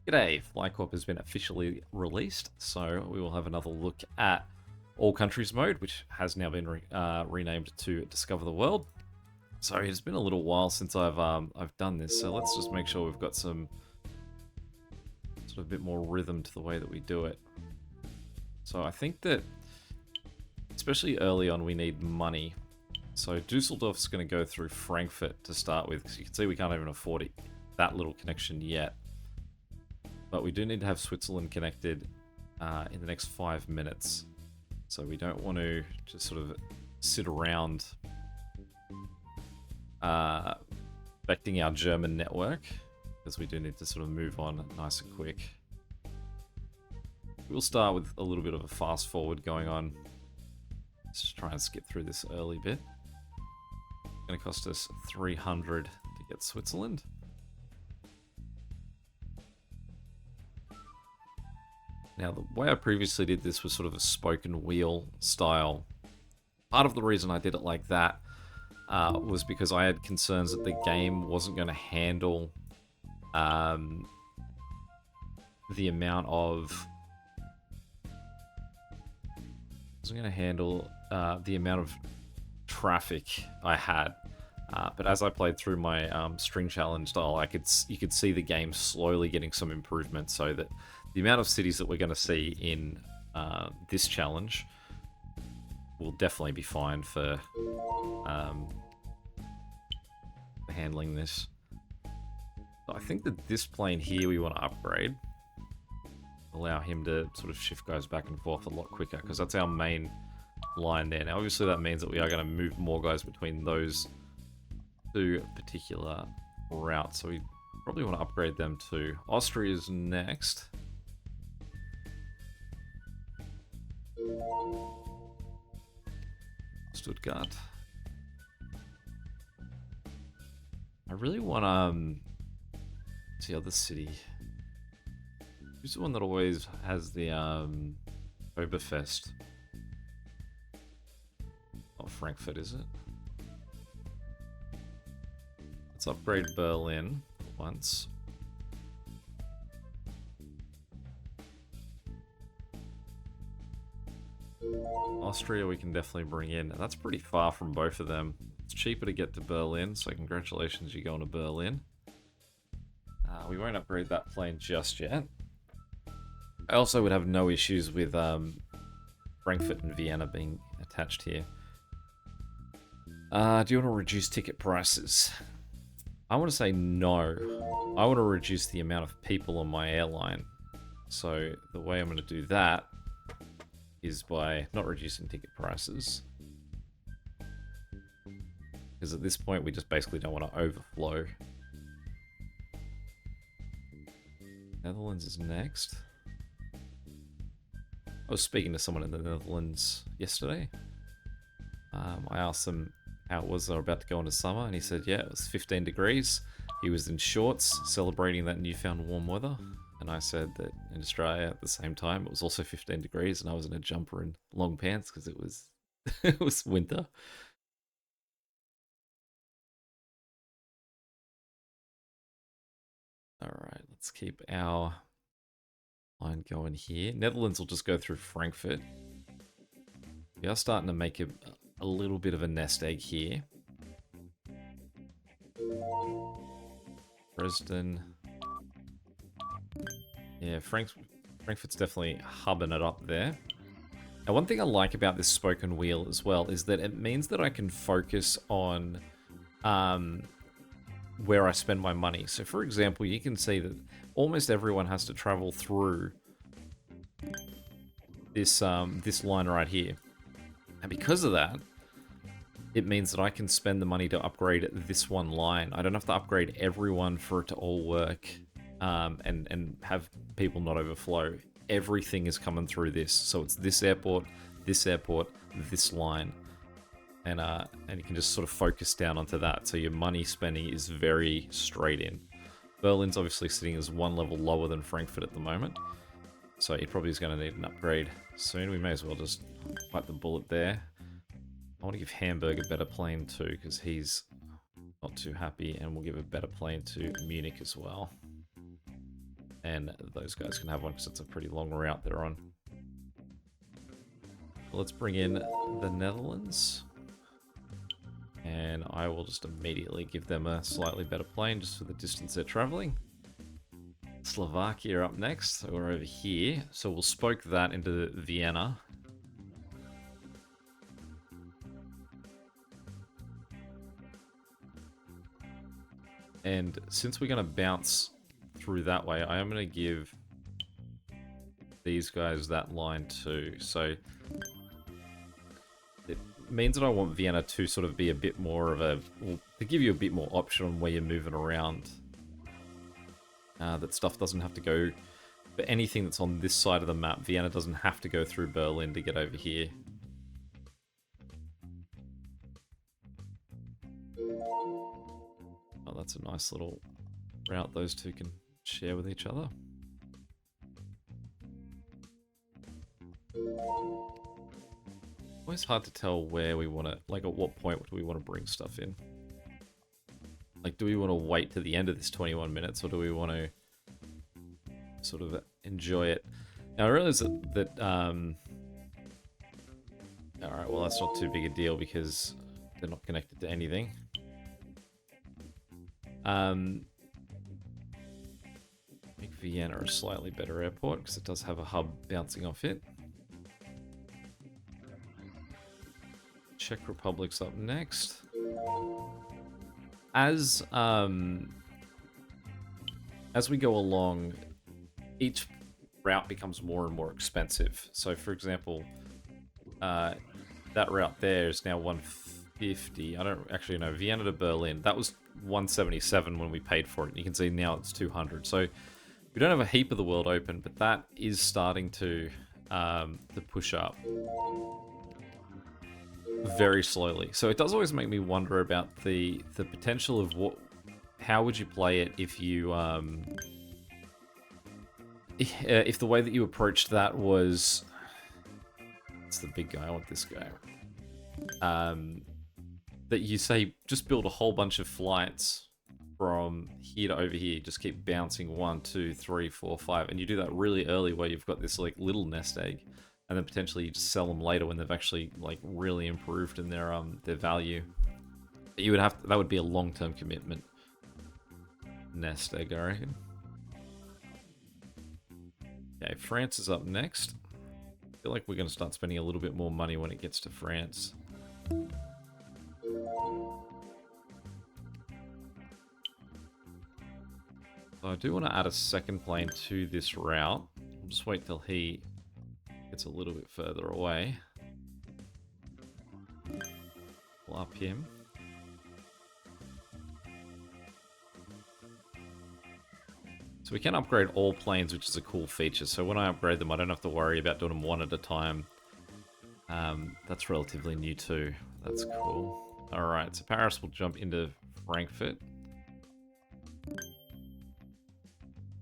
G'day, Fly Corp has been officially released, so we will have another look at All Countries mode, which has now been renamed to Discover the World. So it's been a little while since I've done this, so let's just make sure we've got some sort of bit more rhythm to the way that we do it. So I think that, especially early on, we need money. So Dusseldorf's going to go through Frankfurt to start with, because you can see we can't even afford it, that little connection yet. But we do need to have Switzerland connected in the next 5 minutes. So we don't want to just sort of sit around affecting our German network, because we do need to sort of move on nice and quick. We'll start with a little bit of a fast forward going on. Let's just try and skip through this early bit. It's going to cost us 300 to get Switzerland. Now, the way I previously did this was sort of a spoken wheel style. Part of the reason I did it like that was because I had concerns that the game wasn't going to handle the amount of traffic I had. But as I played through my string challenge style, you could see the game slowly getting some improvement, so that the amount of cities that we're going to see in this challenge will definitely be fine for handling this. So I think that this plane here we want to upgrade. Allow him to sort of shift guys back and forth a lot quicker, because that's our main line there. Now obviously that means that we are going to move more guys between those two particular routes, so we probably want to upgrade them too. Austria's next. Stuttgart. I really want the other city. Who's the one that always has the Oktoberfest? Not Frankfurt, is it? Let's upgrade Berlin once. Austria we can definitely bring in. That's pretty far from both of them. It's cheaper to get to Berlin, so congratulations, you're going to Berlin. We won't upgrade that plane just yet. I also would have no issues with Frankfurt and Vienna being attached here. Do you want to reduce ticket prices? I want to say no. I want to reduce the amount of people on my airline. So the way I'm going to do that is by not reducing ticket prices. Because at this point we just basically don't want to overflow. Netherlands is next. I was speaking to someone in the Netherlands yesterday. I asked them how it was they were about to go into summer, and he said, yeah, it was 15 degrees. He was in shorts, celebrating that newfound warm weather. And I said that in Australia at the same time, it was also 15 degrees, and I was in a jumper and long pants because it was it was winter. All right, let's keep our line going here. Netherlands will just go through Frankfurt. We are starting to make a little bit of a nest egg here. Dresden. Yeah, Frankfurt's definitely hubbing it up there. Now, one thing I like about this spoken wheel as well is that it means that I can focus on where I spend my money. So, for example, you can see that almost everyone has to travel through this this line right here, and because of that, it means that I can spend the money to upgrade this one line. I don't have to upgrade everyone for it to all work and have people not overflow. Everything is coming through this. So it's this airport, this line. And you can just sort of focus down onto that. So your money spending is very straight in. Berlin's obviously sitting as one level lower than Frankfurt at the moment. So it probably is going to need an upgrade soon. We may as well just bite the bullet there. I want to give Hamburg a better plane too, because he's not too happy, and we'll give a better plane to Munich as well. And those guys can have one because it's a pretty long route they're on. Let's bring in the Netherlands. And I will just immediately give them a slightly better plane just for the distance they're traveling. Slovakia up next, so we're over here. So we'll spoke that into Vienna. And since we're going to bounce through that way, I am going to give these guys that line too. So it means that I want Vienna to sort of be a bit more of a... Well, to give you a bit more option on where you're moving around. That stuff doesn't have to go... But anything that's on this side of the map, Vienna doesn't have to go through Berlin to get over here. Oh, that's a nice little route those two can share with each other. Always hard to tell where we want to, like at what point do we want to bring stuff in. Like, do we want to wait to the end of this 21 minutes, or do we want to sort of enjoy it? Now I realize that alright, well that's not too big a deal because they're not connected to anything. Make Vienna a slightly better airport because it does have a hub bouncing off it. Czech Republic's up next. As we go along, each route becomes more and more expensive. So, for example, that route there is now 150. I don't actually know. Vienna to Berlin, that was 177 when we paid for it. You can see now it's 200. So we don't have a heap of the world open, but that is starting to push up very slowly. So it does always make me wonder about the potential of how would you play it if you if the way that you approached that was, it's the big guy, I want this guy, that you say just build a whole bunch of flights from here to over here, just keep bouncing 1, 2, 3, 4, 5, and you do that really early where you've got this like little nest egg, and then potentially you just sell them later when they've actually like really improved in their value. But you would have to, that would be a long-term commitment. Nest egg, I reckon. Okay, France is up next. I feel like we're going to start spending a little bit more money when it gets to France. So I do want to add a second plane to this route. I'll just wait till he gets a little bit further away. We'll up him. So we can upgrade all planes, which is a cool feature. So when I upgrade them, I don't have to worry about doing them one at a time. That's relatively new too. That's cool. Alright, so Paris will jump into Frankfurt.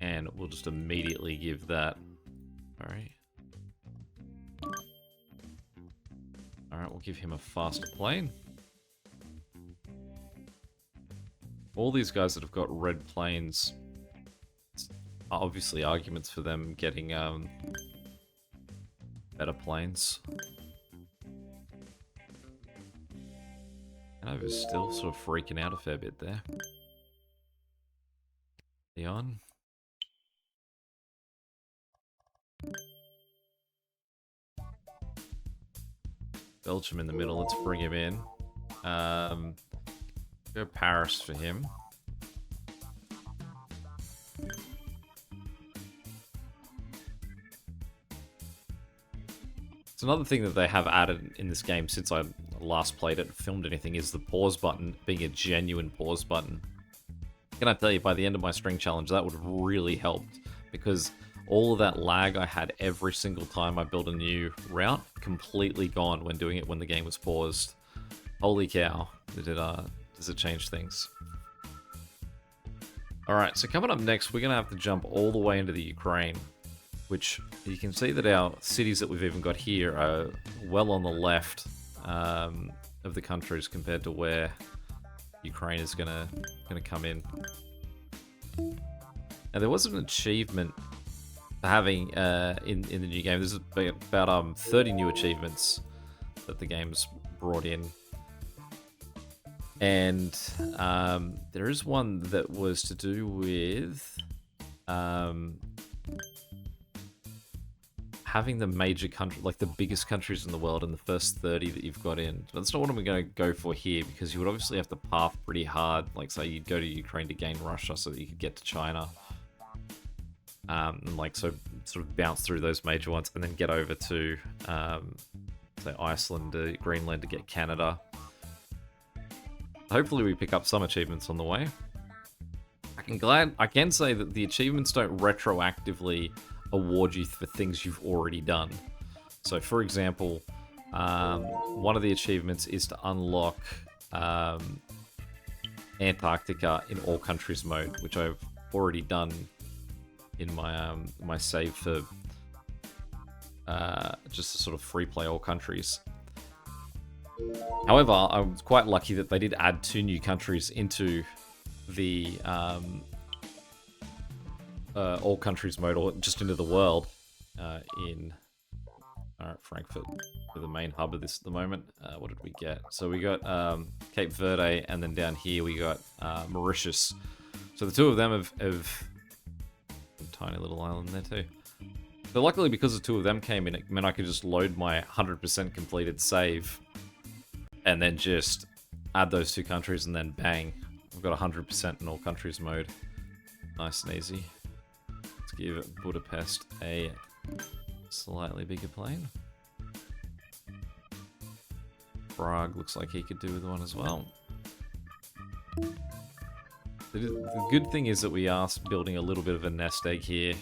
And we'll just immediately give that... Alright. Alright, we'll give him a faster plane. All these guys that have got red planes... are obviously arguments for them getting better planes. Hanover's still sort of freaking out a fair bit there. Leon. Belgium in the middle, let's bring him in. Go Paris for him. It's another thing that they have added in this game since I last played it and filmed anything is the pause button being a genuine pause button. Can I tell you, by the end of my string challenge, that would have really helped because all of that lag I had every single time I built a new route, completely gone when doing it when the game was paused. Holy cow, does it change things. Alright, so coming up next, we're going to have to jump all the way into the Ukraine, which you can see that our cities that we've even got here are well on the left of the countries compared to where Ukraine is gonna come in. Now there was an achievement for having in the new game. There's about 30 new achievements that the game's brought in. And there is one that was to do with having the major country, like the biggest countries in the world, in the first 30 that you've got in. But that's not what I'm going to go for here, because you would obviously have to path pretty hard. Like, say you'd go to Ukraine to gain Russia so that you could get to China. And like, so sort of bounce through those major ones and then get over to, say, Iceland, Greenland to get Canada. Hopefully we pick up some achievements on the way. I can say that the achievements don't retroactively award you for things you've already done. So, for example, one of the achievements is to unlock Antarctica in all countries mode, which I've already done in my my save for just to sort of free play all countries. However, I was quite lucky that they did add 2 new countries into the all countries mode, or just into the world in Frankfurt, for the main hub of this at the moment. What did we get? So we got Cape Verde, and then down here we got Mauritius. So the 2 of them have a tiny little island there too. But luckily, because the 2 of them came in, it meant I could just load my 100% completed save and then just add those 2 countries, and then bang, I've got 100% in all countries mode. Nice and easy. Let's give Budapest a slightly bigger plane. Prague looks like he could do with one as well. The good thing is that we are building a little bit of a nest egg here.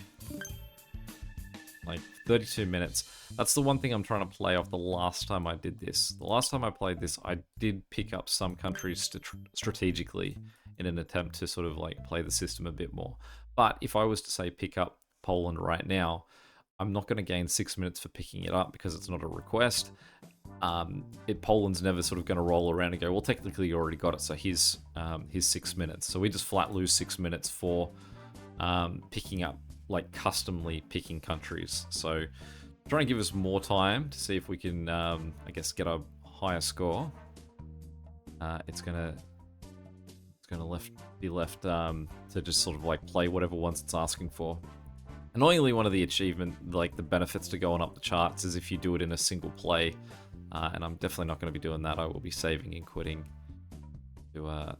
Like 32 minutes. That's the one thing I'm trying to play off the last time I did this. The last time I played this, I did pick up some countries strategically in an attempt to sort of like play the system a bit more. But if I was to say pick up Poland right now, I'm not going to gain 6 minutes for picking it up because it's not a request. Poland's never sort of going to roll around and go, well, technically you already got it, so here's 6 minutes. So we just flat lose 6 minutes for picking up, like customly picking countries. So try and give us more time to see if we can, I guess, get a higher score. It's gonna be left to just sort of like play whatever ones it's asking for. Annoyingly, one of the achievement, like the benefits to going up the charts, is if you do it in a single play. And I'm definitely not going to be doing that. I will be saving and quitting to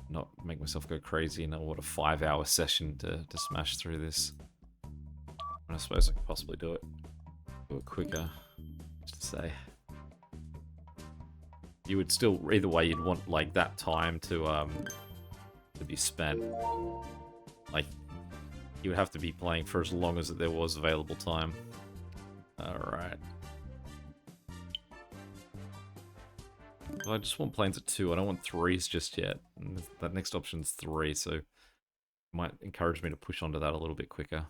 not make myself go crazy in a 5-hour session to smash through this. And I suppose I could possibly do it quicker, just to say. You would still, either way, you'd want like that time to be spent. Like, you would have to be playing for as long as there was available time. Alright. I just want planes at 2. I don't want 3s just yet. And that next option's 3, so it might encourage me to push onto that a little bit quicker.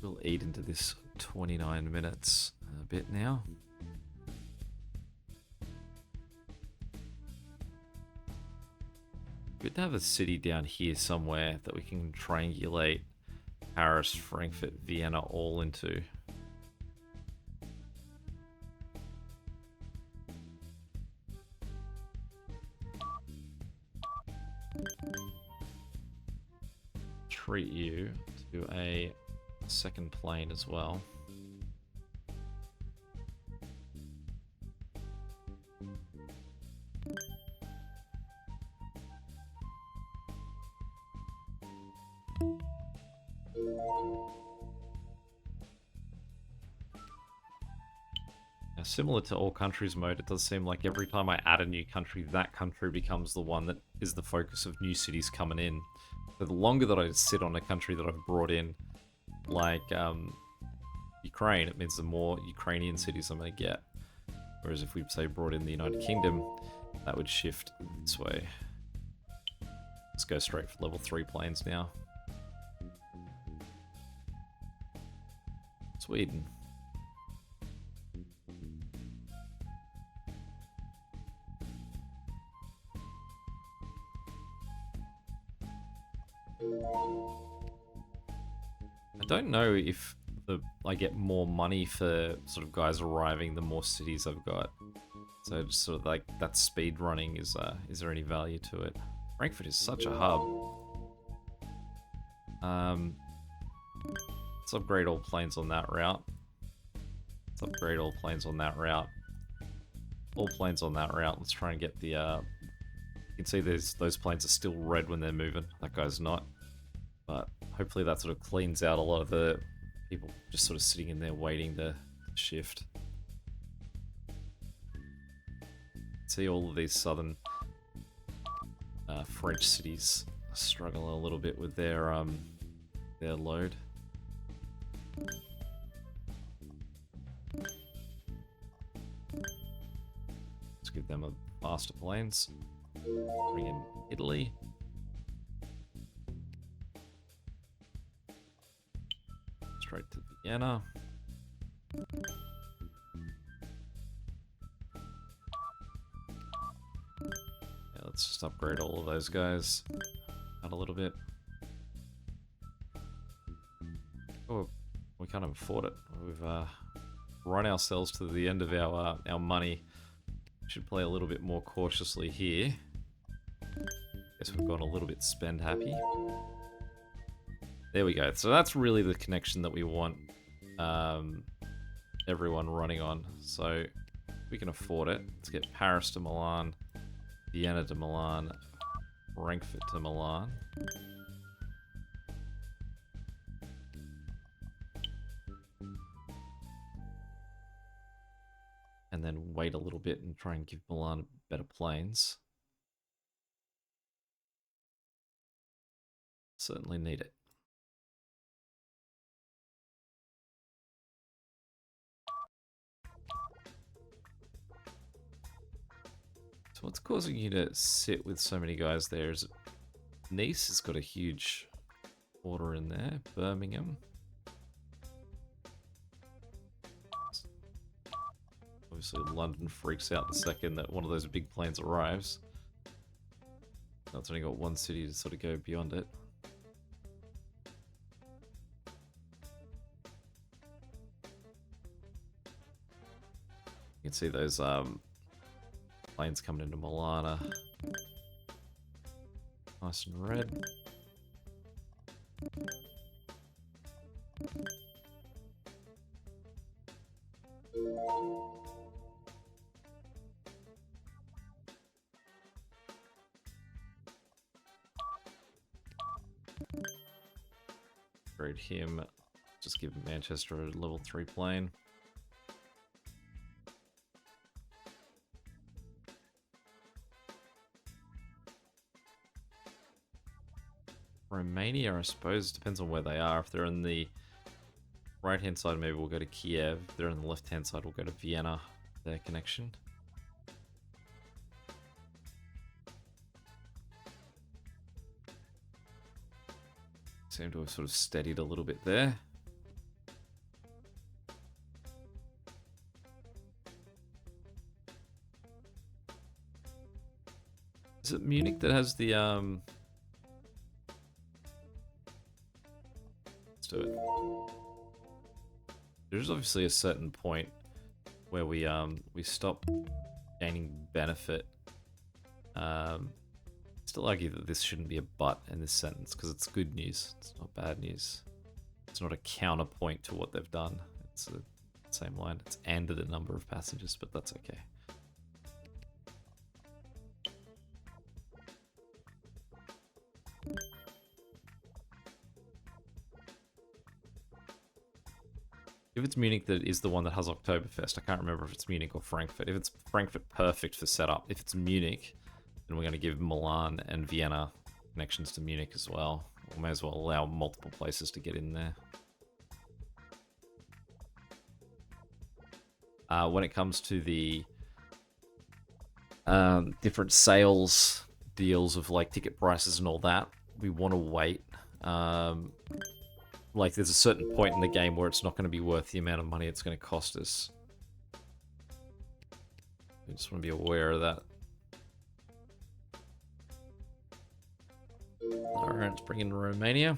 We'll eat into this 29 minutes a bit now. Good to have a city down here somewhere that we can triangulate Paris, Frankfurt, Vienna all into. Treat you to a second plane as well. Now, similar to all countries mode, it does seem like every time I add a new country, that country becomes the one that is the focus of new cities coming in. So the longer that I sit on a country that I've brought in, like Ukraine, it means the more Ukrainian cities I'm going to get. Whereas if we, say, brought in the United Kingdom, that would shift this way. Let's go straight for level 3 planes now. Sweden. I don't know if I get more money for sort of guys arriving the more cities I've got. So just sort of like that speed running is there any value to it? Frankfurt is such a hub. Let's upgrade all planes on that route. Let's upgrade all planes on that route. All planes on that route. Let's try and get the you can see those planes are still red when they're moving. That guy's not. But hopefully that sort of cleans out a lot of the people just sort of sitting in there waiting to shift. See all of these southern French cities struggle a little bit with their load. Let's give them a faster planes. Bring in Italy. Straight to Vienna. Yeah, let's just upgrade all of those guys out a little bit. Oh, we can't afford it. We've run ourselves to the end of our money. We should play a little bit more cautiously here. Guess we've gone a little bit spend happy. There we go. So that's really the connection that we want everyone running on. So we can afford it. Let's get Paris to Milan, Vienna to Milan, Frankfurt to Milan. And then wait a little bit and try and give Milan better planes. Certainly need it. So what's causing you to sit with so many guys there? Is it Nice has got a huge order in there. Birmingham. Obviously London freaks out the second that one of those big planes arrives. It's only got one city to sort of go beyond it. You can see those planes coming into Milan. Nice and red. Upgrade him. Just give Manchester a level 3 plane. Romania, I suppose, depends on where they are. If they're on the right-hand side, maybe we'll go to Kiev. If they're on the left-hand side, we'll go to Vienna, their connection. Seem to have sort of steadied a little bit there. Is it Munich that has the let's do it. There's obviously a certain point where we stop gaining benefit. Still argue that this shouldn't be a but in this sentence because it's good news. It's not bad news. It's not a counterpoint to what they've done. It's the same line. It's ended a number of passages, but that's okay. If it's Munich that is the one that has Oktoberfest, I can't remember if it's Munich or Frankfurt. If it's Frankfurt, perfect for setup. If it's Munich, then we're going to give Milan and Vienna connections to Munich as well. We may as well allow multiple places to get in there. When it comes to the different sales deals of like ticket prices and all that, we want to wait. Like there's a certain point in the game where it's not going to be worth the amount of money it's going to cost us. We just want to be aware of that. Alright, let's bring in Romania.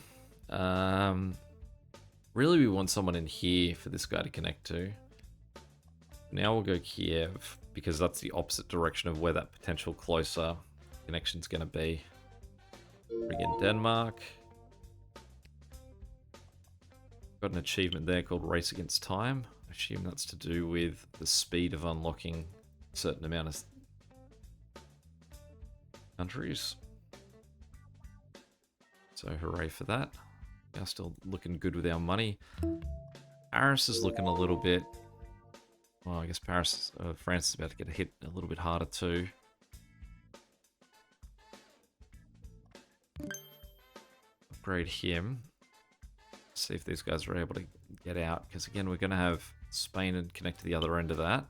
Really, we want someone in here for this guy to connect to. Now we'll go Kiev, because that's the opposite direction of where that potential closer connection's going to be. Bring in Denmark. Got an achievement there called Race Against Time. I assume that's to do with the speed of unlocking a certain amount of countries. So hooray for that. We are still looking good with our money. Paris is looking a little bit... Well, I guess France is about to get hit a little bit harder too. Upgrade him. See if these guys are able to get out. Because again, we're going to have Spain and connect to the other end of that.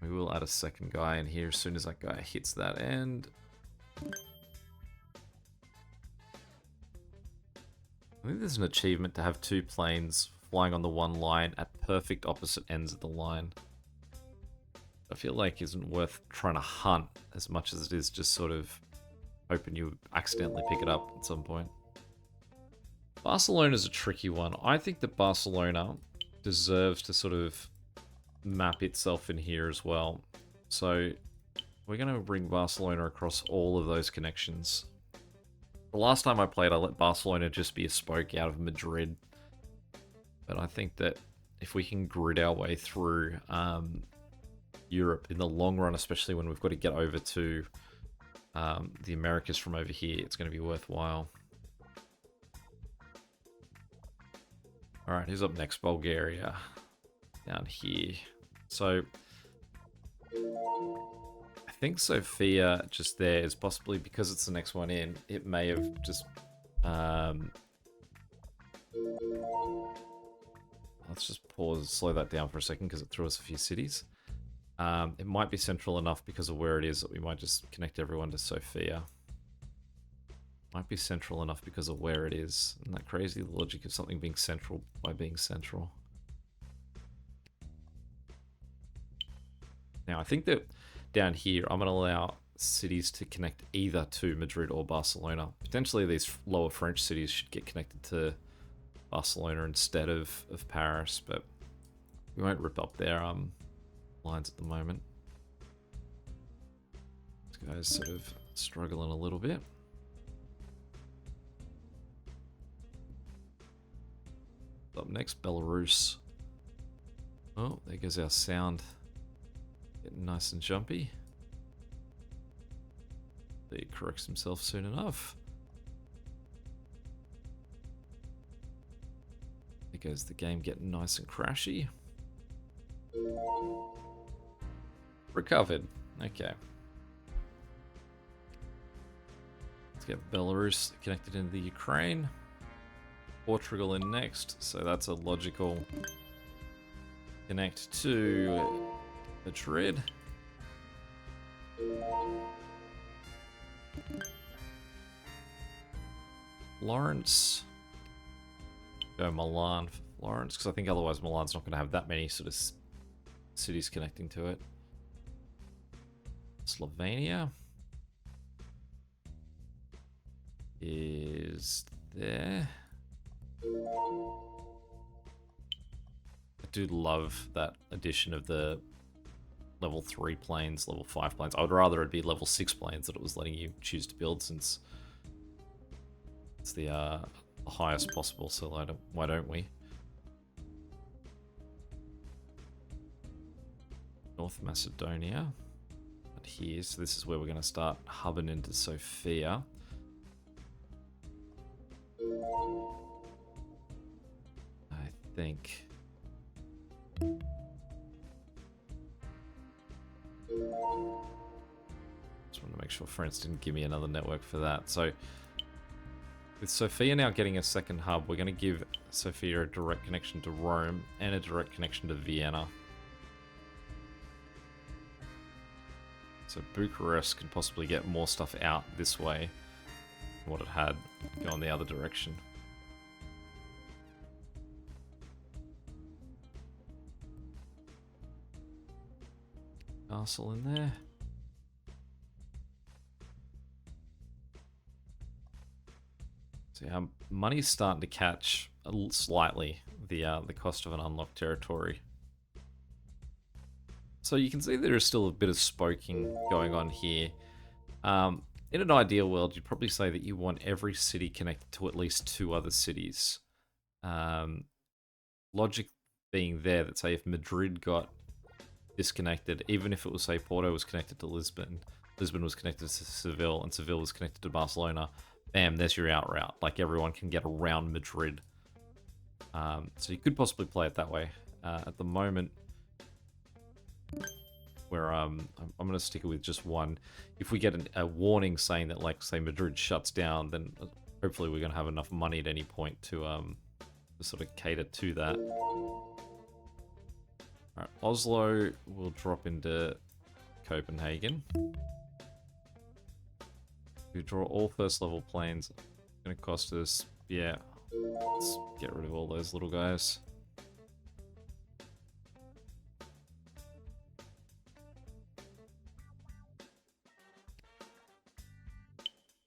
We will add a second guy in here as soon as that guy hits that end. I think there's an achievement to have 2 planes flying on the one line at perfect opposite ends of the line. I feel like isn't worth trying to hunt as much as it is just sort of hoping you accidentally pick it up at some point. Barcelona's a tricky one. I think that Barcelona deserves to sort of map itself in here as well. So we're going to bring Barcelona across all of those connections. The last time I played, I let Barcelona just be a spoke out of Madrid. But I think that if we can grid our way through Europe in the long run, especially when we've got to get over to the Americas from over here, it's going to be worthwhile. Alright, who's up next? Bulgaria. Down here. So, I think Sofia just there is possibly, because it's the next one in, it may have just... let's just pause, slow that down for a second because it threw us a few cities. It might be central enough because of where it is that we might just connect everyone to Sofia. Might be central enough because of where it is. Isn't that crazy? The logic of something being central by being central. Now, I think that down here, I'm going to allow cities to connect either to Madrid or Barcelona. Potentially, these lower French cities should get connected to Barcelona instead of Paris, but we won't rip up their lines at the moment. This guy's sort of struggling a little bit. Up next, Belarus. Oh, there goes our sound. Getting nice and jumpy. He corrects himself soon enough. There goes the game getting nice and crashy. Recovered. Okay. Let's get Belarus connected into the Ukraine. Portugal in next, so that's a logical connect to Madrid. Florence. Go Milan for Florence, because I think otherwise Milan's not going to have that many sort of cities connecting to it. Slovenia is there. I do love that addition of the level 3 planes, level 5 planes. I would rather it be level 6 planes that it was letting you choose to build, since it's the highest possible, so why don't we? North Macedonia. But here, so this is where we're going to start hubbing into Sofia. I think... Just want to make sure France didn't give me another network for that. So, with Sofia now getting a second hub, we're going to give Sofia a direct connection to Rome and a direct connection to Vienna. So Bucharest can possibly get more stuff out this way than what it had going the other direction. Castle in there. So yeah, money's starting to catch slightly the cost of an unlocked territory. So you can see there is still a bit of spoking going on here. In an ideal world, you'd probably say that you want every city connected to at least 2 other cities. Logic being there that, say, if Madrid got disconnected, even if it was, say, Porto was connected to Lisbon, Lisbon was connected to Seville, and Seville was connected to Barcelona, bam, there's your out route. Like, everyone can get around Madrid. So you could possibly play it that way. At the moment, where I'm going to stick it with just one. If we get a warning saying that, like, say, Madrid shuts down, then hopefully we're going to have enough money at any point to sort of cater to that. Alright, Oslo will drop into Copenhagen. We draw all first level planes. It's going to cost us, yeah, let's get rid of all those little guys.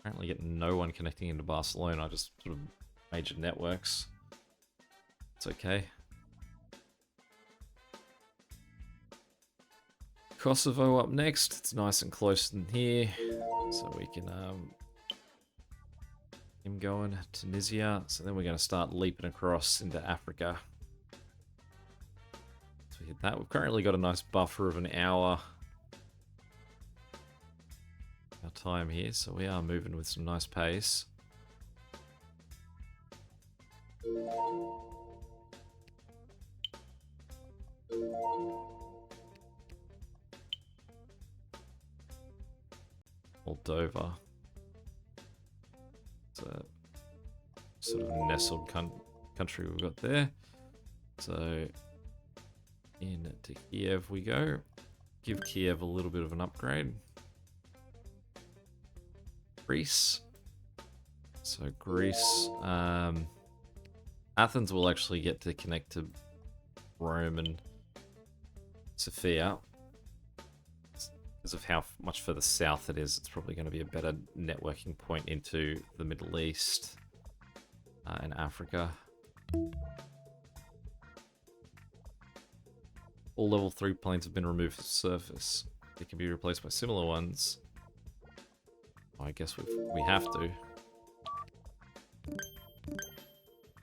Apparently getting no one connecting into Barcelona, just sort of major networks. It's okay. Kosovo up next. It's nice and close in here, so we can him going Tunisia. So then we're going to start leaping across into Africa. So we hit that. We've currently got a nice buffer of an hour. Our time here, so we are moving with some nice pace. Moldova. It's a sort of nestled country we've got there. So into Kiev we go. Give Kiev a little bit of an upgrade. Greece. So Greece. Athens will actually get to connect to Rome and Sofia. Because of how much further south it is, it's probably going to be a better networking point into the Middle East and Africa. All level 3 planes have been removed from the surface. They can be replaced by similar ones. I guess we have to.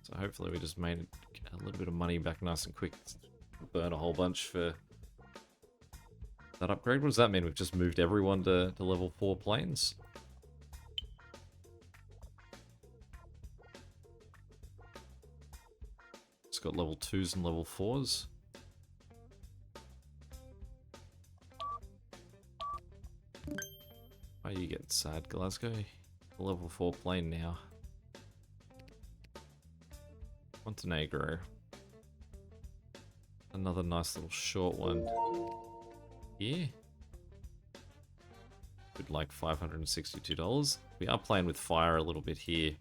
So hopefully we just made a little bit of money back nice and quick. Burn a whole bunch for that upgrade. What does that mean? We've just moved everyone to level 4 planes? It's got level 2s and level 4s. Why are you getting sad, Glasgow? A level 4 plane now. Montenegro. Another nice little short one. Here. With like $562. We are playing with fire a little bit here.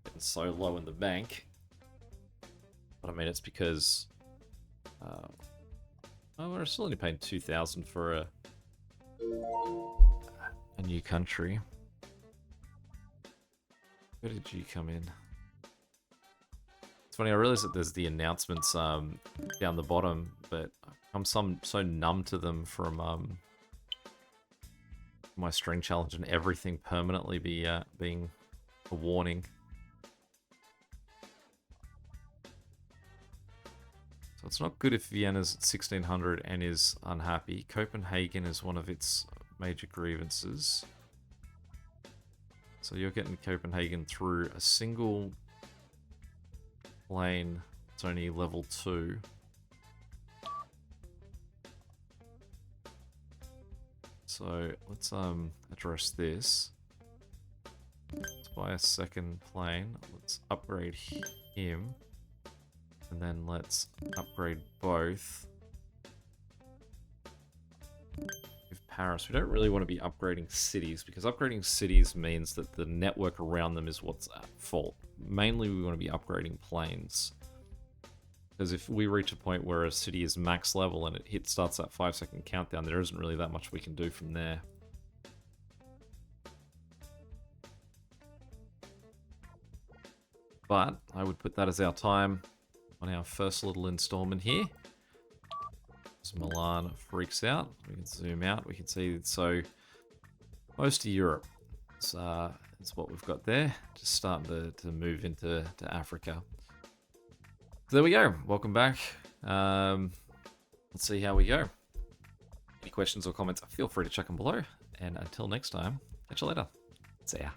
Getting so low in the bank. But I mean, it's because... oh, we're still only paying $2,000 for a new country. Where did you come in? It's funny, I realize that there's the announcements down the bottom, but I'm so numb to them from my string challenge and everything permanently being a warning. So it's not good if Vienna's at 1600 and is unhappy. Copenhagen is one of its major grievances. So you're getting Copenhagen through a single plane. It's only level 2. So let's address this. Let's buy a second plane. Let's upgrade him. And then let's upgrade both. With Paris, we don't really want to be upgrading cities, because upgrading cities means that the network around them is what's at fault. Mainly we want to be upgrading planes. Because if we reach a point where a city is max level and it starts that 5-second countdown, there isn't really that much we can do from there. But I would put that as our time on our first little installment here. As Milan freaks out, we can zoom out, we can see, so most of Europe, it's what we've got there, just starting to move into Africa. So there we go, welcome back. Let's see how we go. Any questions or comments, feel free to chuck them below, and until next time, catch you later. See ya.